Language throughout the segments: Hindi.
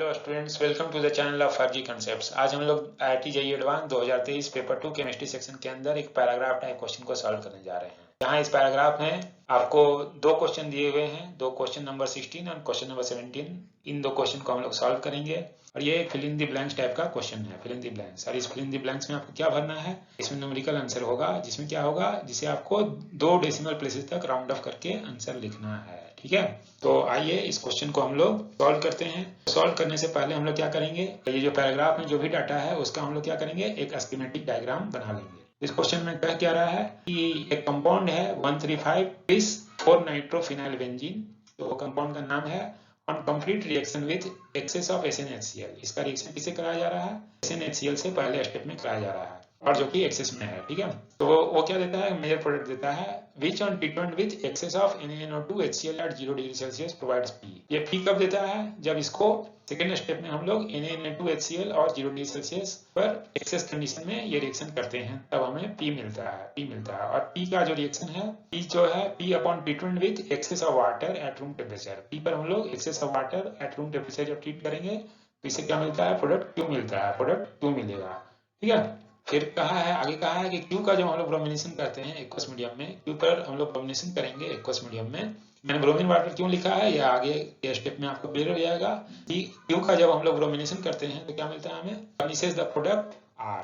Hello students, welcome to the channel of फर्जी कंसेप्ट्स। आज हम लोग IIT JEE advance 2023 paper 2 chemistry section के अंदर एक पैराग्राफ टाइप क्वेश्चन को सॉल्व करने जा रहे हैं। यहाँ इस पैराग्राफ में आपको दो क्वेश्चन दिए हुए हैं, दो क्वेश्चन नंबर 16 और क्वेश्चन नंबर 17। इन दो क्वेश्चन को हम लोग सॉल्व करेंगे और ये एक fill in the blanks type का क्वेश्चन है। फिल इन द ब्लैंक्स, और इस फिल इन द ब्लैंक्स में आपको क्या भरना है, इसमें न्यूमेरिकल आंसर होगा, जिसमें क्या होगा, जिसे आपको 2 डेसिमल प्लेसेस तक राउंड ऑफ करके आंसर लिखना है। ठीक है, तो आइए इस क्वेश्चन को हम लोग सॉल्व करते हैं। सॉल्व करने से पहले हम लोग क्या करेंगे, ये जो पैराग्राफ में जो भी डाटा है उसका हम लोग क्या करेंगे, एक स्कीमेटिक डायग्राम बना लेंगे। इस क्वेश्चन में कह क्या रहा है कि एक कंपाउंड है 135 bis 4 नाइट्रोफिनाइल बेंजीन। तो कंपाउंड का नाम है on complete reaction with excess of SnHCl। इसका रिएक्शन किसे कराया जा रहा है, SnHCl से पहले स्टेप में कराया जा रहा है और जो कि एक्सेस में है। ठीक है, तो वो क्या देता है, मेजर प्रोडक्ट देता है which on treatment with excess of NaNO2 HCl at 0 degree Celsius provides P। ये P कब देता है, जब इसको सेकेंड स्टेप में हम लोग NaNO2 HCl और 0 डिग्री सेल्सियस पर एक्सेस कंडीशन में ये रिएक्शन करते हैं, तब हमें P मिलता है। और P का जो रिएक्शन है, P जो है P upon treatment with excess of water at room temperature. P पर हम लोग excess of water at room temperature जब ट्रीट करेंगे तो इसे क्या मिलता है, प्रोडक्ट Q मिलता है, प्रोडक्ट Q मिलेगा। ठीक है, फिर कहा है, आगे कहा है कि Q का जब हम लोग ब्रोमिनेशन करते हैं एक्वस मीडियम में, Q पर हम लोग ब्रोमिनेशन करेंगे एक्वस मीडियम में। मैंने ब्रोमीन वाटर क्यों लिखा है, या आगे के स्टेप में आपको क्लियर हो जाएगा कि Q का जब हम लोग ब्रोमिनेशन करते हैं तो क्या मिलता है हमें, furnishes the product R।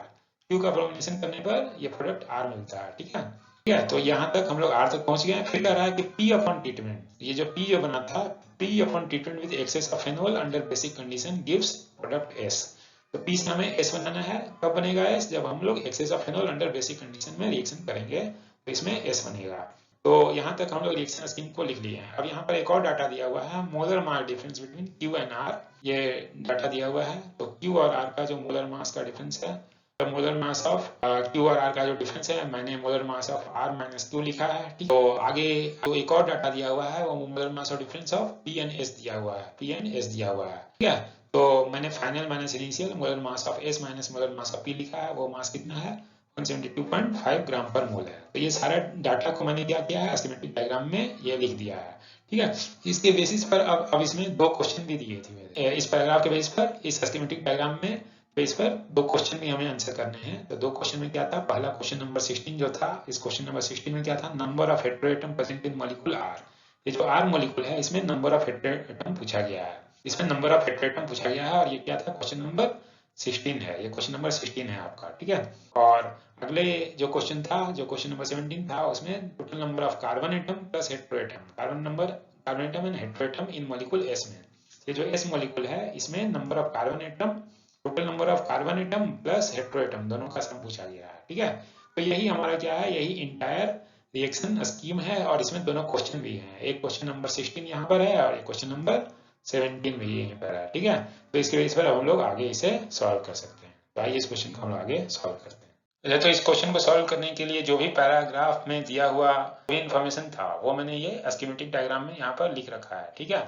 Q का ब्रोमिनेशन करने पर ये प्रोडक्ट R मिलता है। ठीक है, तो यहाँ तक हम लोग R तक पहुंच गए। फिर कह रहा है कि P अपॉन ट्रीटमेंट, ये जो P जो बना था, P upon treatment with excess of phenol under basic condition gives product S। तो P से हमें S बनाना है। कब बनेगा S, जब हम लोग excess of phenol under basic condition में रिएक्शन करेंगे तो इसमें S बनेगा। तो यहाँ तक हम लोग रिएक्शन स्कीम को लिख लिए हैं। अब यहाँ पर एक और डाटा दिया हुआ है, molar mass difference between Q and R। ये डाटा दिया हुआ है, तो Q और R का जो मोलर मास का डिफरेंस है, तो मोलर मास ऑफ Q और R का जो डिफरेंस है, मैंने molar mass of R minus Q लिखा है। ठीक, तो आगे तो एक और डाटा दिया हुआ है, वो molar mass of difference of P and S दिया हुआ है, P एंड S दिया हुआ है। ठीक है, तो मैंने final minus initial molar mass of S minus molar mass of P लिखा है। वो मास कितना है, 172.5 ग्राम पर मोल है। तो ये सारा डाटा को मैंने क्या किया है, स्कीमेटिक डायग्राम में ये लिख दिया है। ठीक है, इसके बेसिस पर अब इसमें दो क्वेश्चन भी दिए थे इस पैराग्राफ के बेस पर, इस स्कीमेटिक डायग्राम में बेस पर दो क्वेश्चन भी हमें आंसर करने हैं। तो दो क्वेश्चन में क्या था, पहला क्वेश्चन नंबर 16 जो था, इस क्वेश्चन नंबर 16 में क्या था, number of heteroatom present in molecule R। ये जो R मॉलिक्यूल है, इसमें नंबर ऑफ हेटेरोएटम पूछा गया है, इसमें नंबर ऑफ हेटेरोएटम पूछा गया है। और ये क्या था, क्वेश्चन नंबर 16 है, ये क्वेश्चन नंबर 16 है आपका। ठीक है, और अगले जो क्वेश्चन था, जो क्वेश्चन नंबर 17 था, उसमें total number of carbon atom plus heteroatom, carbon atom and heteroatom in molecule S में। ये जो S मॉलिक्यूल है, इसमें number of carbon atom, total number of carbon atom plus heteroatom, दोनों का सम पूछा गया है। ठीक है, तो यही हमारा क्या है, यही इंटायर रिएक्शन स्कीम है, और इसमें दोनों क्वेश्चन भी हैं। एक क्वेश्चन नंबर 16 यहाँ पर है और एक क्वेश्चन नंबर 17 भी यहीं पर है। ठीक है, तो इसके बेस पर हम लोग आगे इसे सॉल्व कर सकते हैं। तो आइए इस क्वेश्चन को हम आगे सॉल्व करते हैं। अच्छा, तो इस क्वेश्चन को सॉल्व करने के लिए जो भी पैराग्राफ में दिया हुआ भी इंफॉर्मेशन था, वो मैंने ये स्कीमेटिक डायग्राम में यहाँ पर लिख रखा है। ठीक है,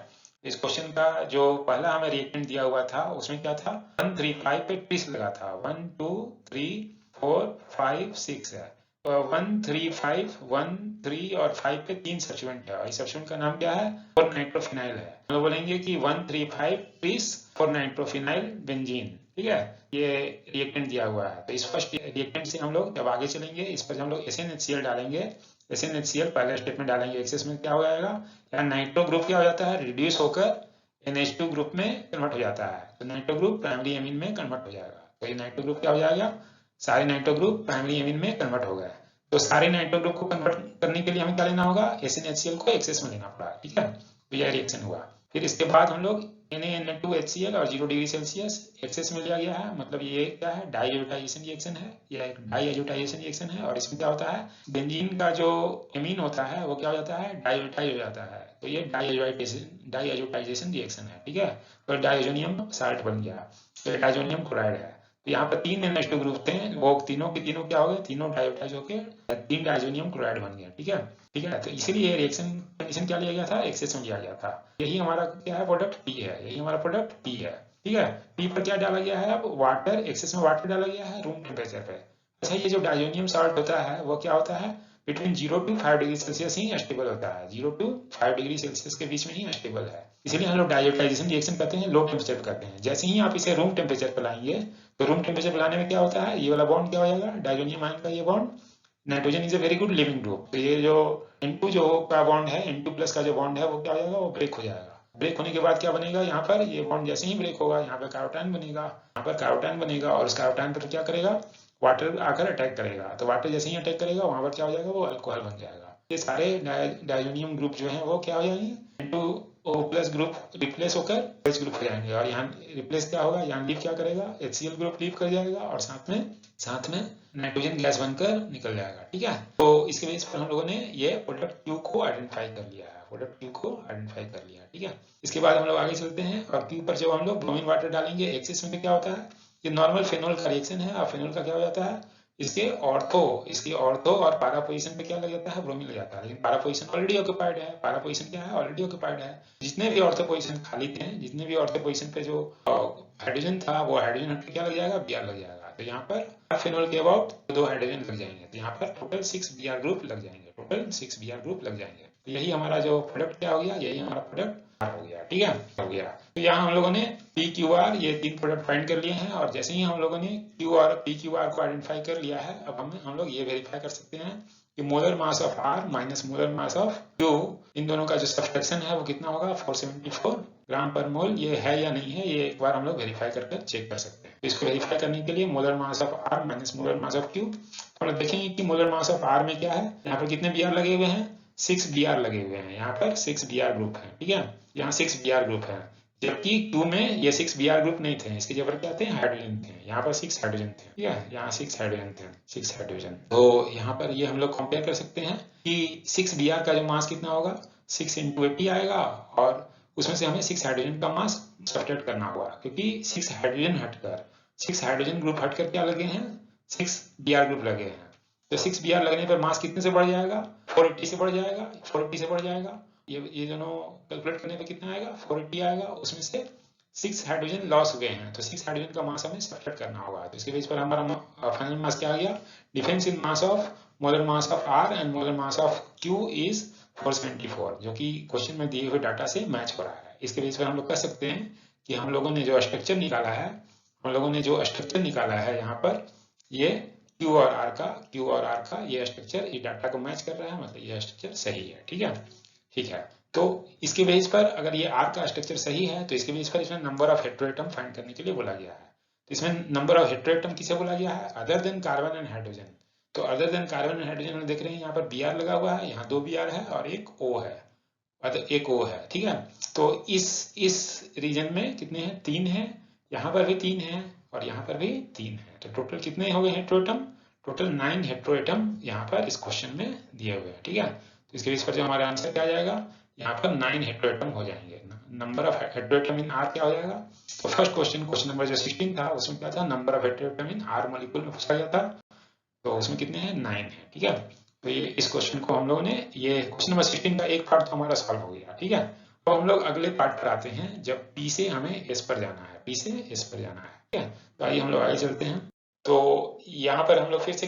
इस क्वेश्चन का जो पहला हमें रिएक्टेंट दिया हुआ था, उसमें क्या था, 135 पे ट्विस्ट लगा था, 1 2 3 4 5 6 है। 1 3 5 1 3 और 5 पे 3 सब्स्टिट्यूएंट है, और इस सब्स्टिट्यूएंट का नाम क्या है, 4 नाइट्रोफिनाइल है। हम लोग बोलेंगे कि 135 ट्विस 4 नाइट्रोफिनाइल बेंजीन। ठीक है, ये रिएक्टेंट दिया हुआ है। तो इस फर्स्ट रिएक्टेंट से हम लोग जब आगे चलेंगे, इस पर हम लोग SnHCl डालेंगे। SnHCl पहले स्टेप में डालेंगे, एक्सेस में क्या हो जाएगा, या नाइट्रो ग्रुप क्या हो जाता है, रिड्यूस होकर NH2 ग्रुप में कन्वर्ट हो जाता है। तो नाइट्रो ग्रुप प्राइमरी एमीन में कन्वर्ट हो जाएगा। तो ये नाइट्रो ग्रुप क्या हो जाएगा, सारे नाइट्रो ग्रुप प्राइमरी एमीन में कन्वर्ट हो गए। तो सारे नाइट्रो ग्रुप को कन्वर्ट करने के लिए हमें क्या लेना होगा, SnHCl को एक्सेस में लेना पड़ा। ठीक है, तो यह रिएक्शन हुआ। फिर इसके बाद हम लोग NaNO2 HCl और 0 डिग्री सेल्सियस एक्सेस में लिया गया है, मतलब ये क्या है, डाई एजुटाइजेशन रिएक्शन है, यह एक डाई एजुटाइजेशन रिएक्शन है। और इसमें क्या होता है, बेंजीन का जो एमीन होता है वो क्या हो जाता है, डाइएजुटाइज हो जाता है। तो ये डाई एजुटाइजेशन रिएक्शन है। ठीक है, तो डाइजोनियम साल्ट बन गया, तो डाइजोनियम क्लोराइड है। तो यहाँ पर 3 NH2 ग्रुप थे, वो तीनों के तीनों क्या हो गए, तीनों डाइएजुटाइज होकर 3 डाइजोनियम क्लोराइड बन गया। ठीक है, तो इसीलिए रिएक्शन कंडीशन क्या लिया गया था, एक्सेस में लिया गया था। यही हमारा क्या है, प्रोडक्ट P है, यही हमारा प्रोडक्ट P है। ठीक है, P पर क्या डाला गया है, अब वाटर, एक्सेस में वाटर डाला गया है रूम टेम्परेचर पे। अच्छा, ये जो डाइजोनियम साल्ट होता है वो क्या होता है, between 0 to 5 degree Celsius he stable होता है, 0 to 5 डिग्री सेल्सियस के बीच में ही स्टेबल है। इसलिए हम लोग डाइजोटाइजेशन रिएक्शन करते हैं, लो टेम्परेचर पे करते हैं। जैसे ही आप इसे रूम टेम्परेचर पर लाएंगे तो रूम टेम्परेचर पर लाने में क्या होता है, ये वाला बॉन्ड क्या हो जाएगा, डाइजोनियम आयन का ये bond, nitrogen is a very good leaving group, तो ये जो N2 जो का बॉन्ड है, N2 प्लस का जो बॉन्ड है वो क्या हो जाएगा, वो ब्रेक हो जाएगा। ब्रेक होने के बाद क्या बनेगा, यहाँ पर ये बॉन्ड जैसे ही ब्रेक होगा यहाँ पर कार्बोटाइन बनेगा, यहाँ पर कार्बोटाइन बनेगा, और उस कार्बोटाइन पर क्या करेगा, वाटर आकर अटैक करेगा। तो वाटर जैसे ही अटैक करेगा वहां पर क्या हो जाएगा, वो अल्कोहल बन जाएगा। ये सारे डाइजोनियम ग्रुप जो हैं वो क्या हो जाएंगे, N2O प्लस ग्रुप रिप्लेस होकर OH ग्रुप हो जाएंगे, और यहाँ रिप्लेस क्या होगा, यहाँ लीव क्या करेगा, HCl ग्रुप लीव कर जाएगा, और साथ में नाइट्रोजन गैस बनकर निकल जाएगा। ठीक है, तो इसके बेस पर हम लोगों ने ये प्रोडक्ट Q को आइडेंटिफाई कर लिया है, प्रोडक्ट Q को आइडेंटिफाई कर लिया। ठीक है, इसके बाद हम लोग आगे चलते हैं, और Q पर जब हम लोग ब्रोमीन वाटर डालेंगे एक्सिस में क्या होता है, ये नॉर्मल फेनोल का रिएक्शन है, और फेनोल का क्या हो जाता है, इसके ऑर्थो और पारा पोजीशन पे क्या लग जाता है, ब्रोमीन लग जाता है। लेकिन पारा पोजीशन ऑलरेडी ऑक्यूपाइड है, पारा पोजीशन क्या है, ऑलरेडी ऑक्यूपाइड है। जितने भी ऑर्थो पोजीशन खाली थे, जितने भी ऑर्थो पोजीशन पे जो हाइड्रोजन था, वो हाइड्रोजन हट के क्या लग जाएगा, Br लग जाएगा। तो यहाँ पर फेनोल के अबाउट 2 हाइड्रोजन लग जाएंगे, तो यहाँ पर टोटल 6 Br ग्रुप लग जाएंगे, टोटल 6 Br ग्रुप लग जाएंगे। तो यही हमारा जो प्रोडक्ट क्या हो गया, यही हमारा प्रोडक्ट हो गया। ठीक है, हो गया। तो यहाँ हम लोगों ने PQR ये 3 प्रोडक्ट फाइंड कर लिए हैं, और जैसे ही हम लोगों ने QR PQR को आइडेंटिफाई कर लिया है, अब हम लोग ये वेरीफाई कर सकते हैं कि molar mass of R minus molar mass of Q, इन दोनों का जो सब्सट्रैक्शन है वो कितना होगा, 474 ग्राम पर मोल। ये है या नहीं है, ये एक बार हम लोग वेरीफाई करके चेक कर सकते हैं। तो इसको वेरीफाई करने के लिए molar mass of R minus molar mass of Q, हम लोग देखेंगे कि मोलर मास ऑफ R में क्या है, यहाँ पर कितने Br लगे हुए हैं, 6 Br लगे हुए हैं, यहाँ पर 6 Br ग्रुप है। ठीक है, यहाँ 6 Br ग्रुप है, जबकि Q में ये 6 Br ग्रुप नहीं थे, इसके जगह क्या थे, हाइड्रोजन थे। यहाँ पर 6 हाइड्रोजन थे। ठीक है, यहाँ 6 हाइड्रोजन थे, 6 हाइड्रोजन। तो यहाँ पर ये हम लोग कंपेयर कर सकते हैं कि 6 Br का जो मास कितना होगा, 6 × 80 आएगा, और उसमें से हमें 6 हाइड्रोजन का मास सब्ट्रैक्ट करना होगा, क्योंकि 6 हाइड्रोजन हटकर 6 हाइड्रोजन ग्रुप हटकर क्या लगे हैं, 6 Br ग्रुप लगे हैं। तो 6 Br लगने पर मास कितने से बढ़ जाएगा, 480 से बढ़ जाएगा, 480 से बढ़ जाएगा। ये दोनों कैलकुलेट करने पे कितना आएगा, 480 आएगा। उसमें से 6 हाइड्रोजन लॉस हुए हैं, तो 6 हाइड्रोजन का मास हमें सब्ट्रैक्ट करना होगा। तो इसके बेस पर हमारा फाइनल मास क्या आ गया, difference in mass of molar mass of R and molar mass of Q is 474, जो कि क्वेश्चन में दिए हुए डाटा से मैच हो रहा है। इसके बेस पर हम लोग कह सकते हैं कि हम लोगों ने जो स्ट्रक्चर निकाला है, यहाँ पर ये Q और R का ये स्ट्रक्चर इस डाटा को मैच कर रहा है, मतलब ये स्ट्रक्चर सही है। ठीक है, तो इसके बेस पर अगर ये R का स्ट्रक्चर सही है, तो इसके बेस पर इसमें नंबर ऑफ हेटेरोएटम फाइंड करने के लिए बोला गया है। तो इसमें नंबर ऑफ हेटेरोएटम किसे बोला गया है, other than carbon and hydrogen. तो other than carbon and hydrogen हम देख रहे हैं, यहाँ पर Br लगा हुआ है, यहाँ 2 Br है और एक O है, एक O है। ठीक है, तो इस रीजन में कितने हैं, 3 है, यहाँ पर भी 3 है, और यहाँ पर भी 3 है। तो टोटल कितने हो गए हेटेरोएटम, टोटल 9 हेटेरोएटम यहाँ पर इस क्वेश्चन में दिए हुए हैं। ठीक है, तो इसके बेस पर जो हमारा आंसर क्या आ जाएगा, यहाँ पर 9 हेटेरोएटम हो जाएंगे। Number of heteroatom in R क्या हो जाएगा, तो फर्स्ट क्वेश्चन नंबर जो 16 था उसमें क्या था, number of heteroatom in R molecule में पूछा गया था, तो उसमें कितने हैं, 9 है। ठीक है, तो ये इस क्वेश्चन को हम लोगों ने, ये क्वेश्चन नंबर 16 का एक पार्ट तो हमारा सॉल्व हो गया। ठीक है, तो हम लोग अगले पार्ट पर आते हैं, जब P से हमें S पर जाना है, P से S पर जाना है। ठीक है, तो आइए हम लोग आगे चलते हैं। तो यहाँ पर हम लोग फिर से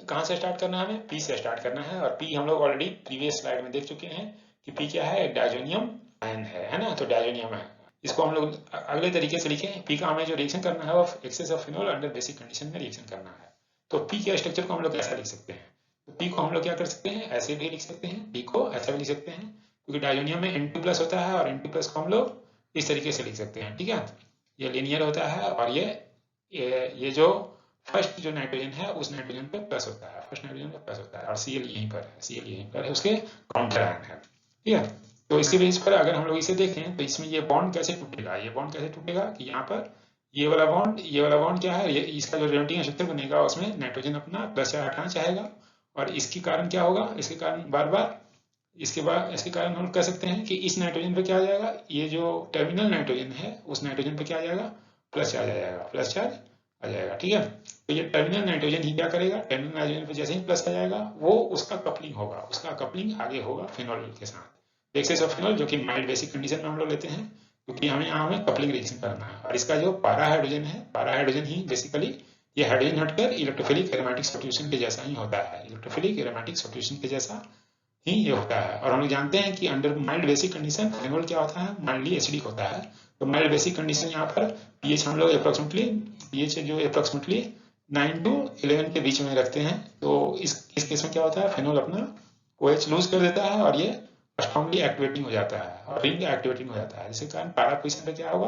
कहाँ से स्टार्ट करना है, हमें P से स्टार्ट करना है, और P हम लोग ऑलरेडी प्रीवियस स्लाइड में देख चुके हैं कि P क्या है, एक डायजोनियम आयन है ना, तो डायजोनियम है। इसको हम लोग अगले तरीके से लिखें, P का हमें जो रिएक्शन करना है वो excess of phenol under basic condition में रिएक्शन करना है। तो P के स्ट्रक्चर को हम लोग ऐसा लिख सकते हैं, तो P को हम लोग क्या कर सकते हैं, ऐसे भी लिख सकते हैं, P को ऐसा भी लिख सकते हैं, क्योंकि डायजोनियम में N2+ होता है, और N2+ को हम लोग इस तरीके से लिख सकते हैं। ठीक है, ये लीनियर होता है, और ये जो फर्स्ट जो नाइट्रोजन है उस नाइट्रोजन पे प्लस होता है, फर्स्ट नाइट्रोजन पे प्लस होता है, और Cl यहीं पर है, उसके काउंटर आयन है। ठीक है, तो इसके बेस पर अगर हम लोग इसे देखें तो इसमें ये बॉन्ड कैसे टूटेगा, कि यहाँ पर ये वाला बॉन्ड क्या है, ये इसका जो रिलेटिव स्ट्रक्चर बनेगा उसमें नाइट्रोजन अपना प्लस हटाना चाहेगा, और इसके कारण क्या होगा, इसके कारण हम कह सकते हैं कि इस नाइट्रोजन पे क्या आ जाएगा, ये जो टर्मिनल नाइट्रोजन है उस नाइट्रोजन पे क्या आ जाएगा, प्लस चार्ज आ जाएगा। ठीक है, तो ये टर्मिनल नाइट्रोजन ही क्या करेगा, टर्मिनल नाइट्रोजन पे जैसे ही प्लस आ जाएगा वो उसका कपलिंग आगे होगा फिनोल के साथ, एक्सेस ऑफ फिनोल, जो कि माइल्ड बेसिक कंडीशन में हम लोग लेते हैं, क्योंकि हमें कपलिंग रिएक्शन करना है। और इसका जो पारा हाइड्रोजन ही बेसिकली ये हाइड्रोजन हटकर इलेक्ट्रोफिलिक एरोमेटिक सब्स्टिट्यूशन के जैसा ही होता है, इलेक्ट्रोफिलिक एरोमेटिक सब्स्टिट्यूशन के जैसा ही ये होता है। और हम लोग जानते हैं कि under mild basic condition phenol क्या होता है, माइल्डली एसिडिक होता है। तो माइल्ड बेसिक कंडीशन यहाँ पर पीएच हम लोग अप्रोक्सीमेटली पीएच जो अप्रोक्सीमेटली 9 to 11 के बीच में रखते हैं। तो इस केस में क्या होता है, फेनोल अपना OH लूज कर देता है और ये स्ट्रांगली एक्टिवेटिंग हो जाता है और रिंग एक्टिवेटिंग हो जाता है, जिसके कारण पैरा पोजीशन पे क्या होगा,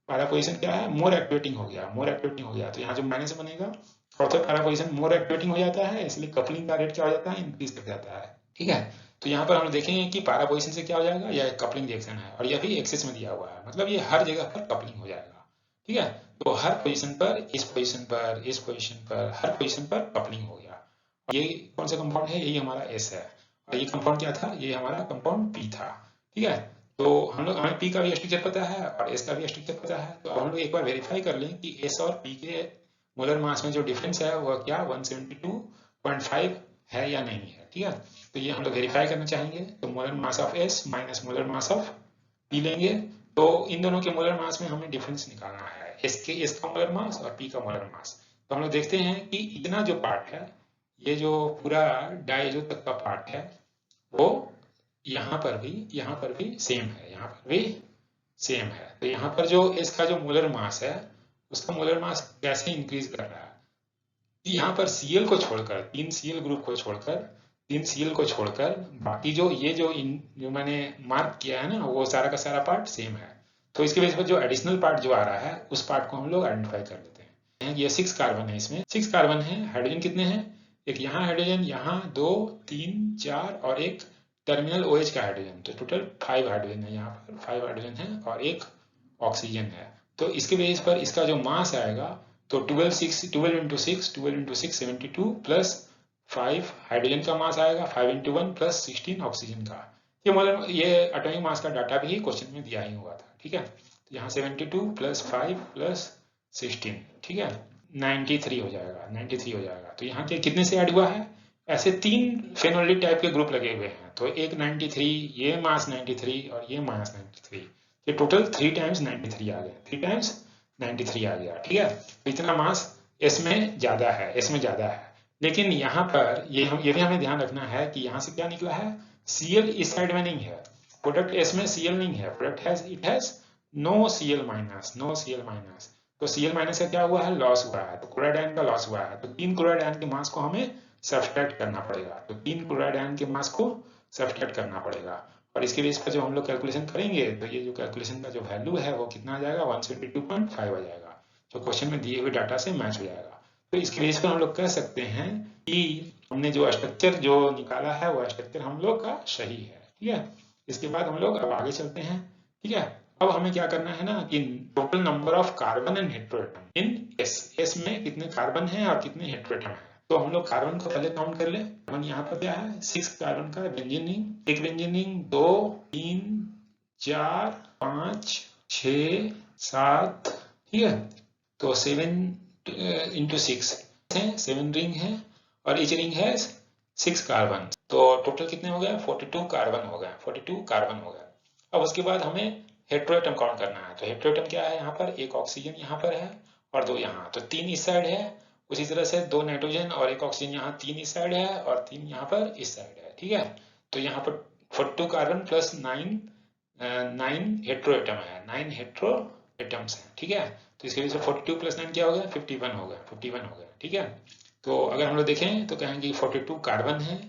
पैरा पोजीशन क्या है, मोर एक्टिवेटिंग हो गया, मोर एक्टिवेटिंग हो गया। तो यहाँ जो माइनस बनेगा और तो पैरा पोजीशन मोर एक्टिवेटिंग हो जाता है, इसलिए कपलिंग का रेट क्या हो जाता है, इंक्रीज कर जाता है। ठीक है, तो यहाँ पर हम देखेंगे कि पैरा पोजीशन से क्या हो जाएगा, यह कपलिंग रिएक्शन है और यह भी एक्सेस में दिया हुआ है, मतलब ये हर जगह पर कपलिंग हो जाएगा। ठीक है, तो हर पोजीशन पर, इस पोजीशन पर, इस पोजीशन पर, हर पोजीशन पर कपलिंग हो गया। ये कौन सा कंपाउंड है, यही हमारा एस है। और ये कंपाउंड क्या था, ये हमारा कंपाउंड पी था। ठीक है, तो हम लोग, हमें पी का भी स्ट्रक्चर पता है और एस का भी स्ट्रक्चर पता है। तो अब हम लोग एक बार वेरीफाई कर लें कि एस और पी के मोलर मास में जो डिफरेंस है वह क्या 172.5 है या नहीं है। ठीक है, तो ये हम लोग वेरीफाई करना चाहेंगे। तो molar mass of S minus molar mass of P लेंगे। तो इन दोनों के मोलर मास में हमें डिफरेंस निकालना है, एस का मोलर मास और पी का मोलर मास। तो हम लोग देखते हैं कि इतना जो पार्ट है, ये जो पूरा डायजो तक का पार्ट है, वो यहाँ पर भी सेम है, यहाँ पर भी सेम है। तो यहाँ पर जो एस का जो मोलर मास है, उसका मोलर मास कैसे इंक्रीज कर रहा है, यहाँ पर Cl को छोड़कर, 3 Cl ग्रुप को छोड़कर, 3 Cl को छोड़कर बाकी जो ये जो मैंने मार्क किया है ना, वो सारा का सारा पार्ट सेम है। तो इसके बेस पर जो एडिशनल पार्ट जो आ रहा है, उस पार्ट को हम लोग आइडेंटिफाई कर लेते हैं। ये 6 कार्बन है, इसमें 6 कार्बन है। हाइड्रोजन कितने हैं, एक यहाँ हाइड्रोजन, यहाँ 2, 3, 4 और एक टर्मिनल OH का हाइड्रोजन। तो टोटल 5 हाइड्रोजन है, यहाँ पर 5 हाइड्रोजन है और एक ऑक्सीजन है। तो इसके बेस पर इसका जो मास आएगा, तो 12 into 6 72 प्लस 5 हाइड्रोजन का मास आएगा, 5 into 1 प्लस 16 ऑक्सीजन का। ये मतलब ये एटॉमिक मास का डाटा भी क्वेश्चन में दिया ही हुआ था। ठीक है, तो यहाँ 72 प्लस 5 प्लस 16, ठीक है, 93 हो जाएगा, 93 हो जाएगा। तो यहाँ के कितने से ऐड हुआ है, ऐसे 3 फेनोलिक टाइप के ग्रुप लगे हुए हैं। तो एक 93, ये मास 93 और ये मास 93, ये टोटल 3 टाइम्स 93 आ गया, 3 टाइम्स 93 आ गया। ठीक है, तो इतना मास इसमें ज्यादा है, इसमें ज्यादा है। लेकिन यहाँ पर ये भी हमें ध्यान रखना है कि यहाँ से क्या निकला है, Cl इस साइड में नहीं है, प्रोडक्ट S में Cl नहीं है, product it has no Cl minus, no Cl minus. तो Cl माइनस का क्या हुआ है, लॉस हुआ है, तो क्लोराइड आयन का लॉस हुआ है। तो 3 क्लोराइड आयन के मास को हमें सब्सट्रैक्ट करना पड़ेगा, तो 3 क्लोराइड आयन के मास को सब्सट्रैक्ट करना पड़ेगा। और इसके बेस पर जो हम लोग कैलकुलेशन करेंगे, तो ये जो कैलकुलेशन का जो वैल्यू है वो कितना आ जाएगा, 172.5 आ जाएगा, जो क्वेश्चन में दिए हुए डाटा से मैच हो जाएगा। तो इसके बेस पर हम लोग कह सकते हैं कि हमने जो स्ट्रक्चर जो निकाला है वो स्ट्रक्चर हम लोग का सही है। ठीक है, इसके बाद हम लोग अब आगे चलते हैं। ठीक है, अब हमें क्या करना है ना कि total number of carbon and heteroatom in S में कितने कार्बन हैं और कितने हेटेरोएटम हैं। तो हम लोग कार्बन को पहले काउंट कर ले। कार्बन यहाँ पर क्या है, 6 कार्बन का बेंजीन रिंग, एक बेंजीन रिंग, 2, 3, 4, 5, 6, 7, ठीक है। तो 7 into 6 है, 7 रिंग है और ईच रिंग है 6 कार्बन। तो टोटल कितने हो गए, 42 कार्बन हो गए, 42 कार्बन हो गए। अब उसके बाद हमें हेटेरोएटम काउंट करना है। तो हेटेरोएटम क्या है, यहाँ पर एक ऑक्सीजन यहाँ पर है और 2 यहाँ, तो 3 इस साइड है। उसी तरह से 2 नाइट्रोजन और एक ऑक्सीजन यहाँ, 3 इस साइड है और 3 यहाँ पर इस साइड है। ठीक है, तो यहाँ पर 42 कार्बन प्लस 9 हेटेरोएटम है, 9 हेटेरोएटम्स हैं। ठीक है, तो इसके वजह से 42 प्लस 9 क्या हो गया, 51 हो गया, 51 हो गया। ठीक है, तो अगर हम लोग देखें तो कहेंगे 42 कार्बन है,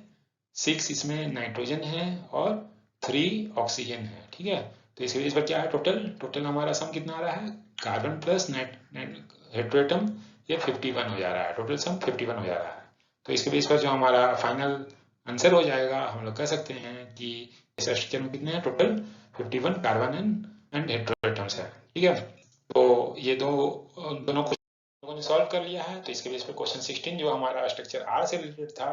6 इसमें नाइट्रोजन है और 3 ऑक्सीजन है। ठीक है, तो इसके वजह पर क्या है, टोटल हमारा सम कितना आ रहा है, कार्बन प्लस हेटेरोएटम, ये 51 हो जा रहा है, टोटल सम 51 हो जा रहा है। तो इसके बेस पर जो हमारा फाइनल आंसर हो जाएगा, हम लोग कह सकते हैं कि इस स्ट्रक्चर में कितने हैं, टोटल 51 कार्बन एंड हेटेरोएटम्स है। ठीक है, तो ये दोनों क्वेश्चन ने सॉल्व कर लिया है। तो इसके बेस पर क्वेश्चन 16 जो हमारा स्ट्रक्चर R से रिलेटेड था,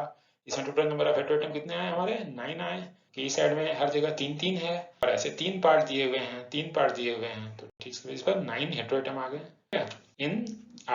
इसमें टोटल नंबर ऑफ हेटेरोएटम कितने आए हमारे, 9 आए। कि इस साइड में हर जगह 3-3 है और ऐसे 3 पार्ट दिए हुए हैं, 3 पार्ट दिए हुए हैं। तो ठीक से इस पर 9 हेटेरोएटम आ गए इन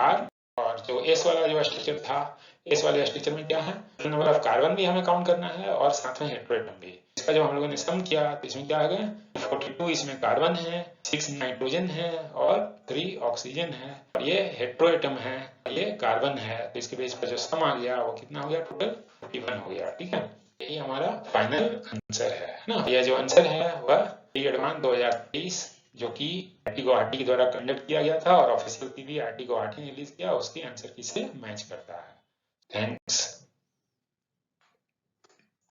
R। और जो S वाला जो स्ट्रक्चर था, S वाले स्ट्रक्चर में क्या है, नंबर ऑफ कार्बन भी हमें काउंट करना है और साथ में हेटेरोएटम भी। इसका जब हम लोगों ने सम किया तो इसमें क्या आ गया, 42 इसमें कार्बन है, 6 नाइट्रोजन है और 3 ऑक्सीजन है और ये हेट्रोएटम है, ये कार्बन है। तो इसके बेस पर जो सम आ गया वो कितना हो गया, टोटल 41 हो गया। ठीक है, यही हमारा फाइनल आंसर है ना। यह जो आंसर है वह एडवांस 2023 जो कि IIT गुवाहाटी के द्वारा कंडक्ट किया गया था और ऑफिशियल भी IIT गुवाहाटी ने रिलीज किया, उसके आंसर की से मैच करता है। थैंक्स।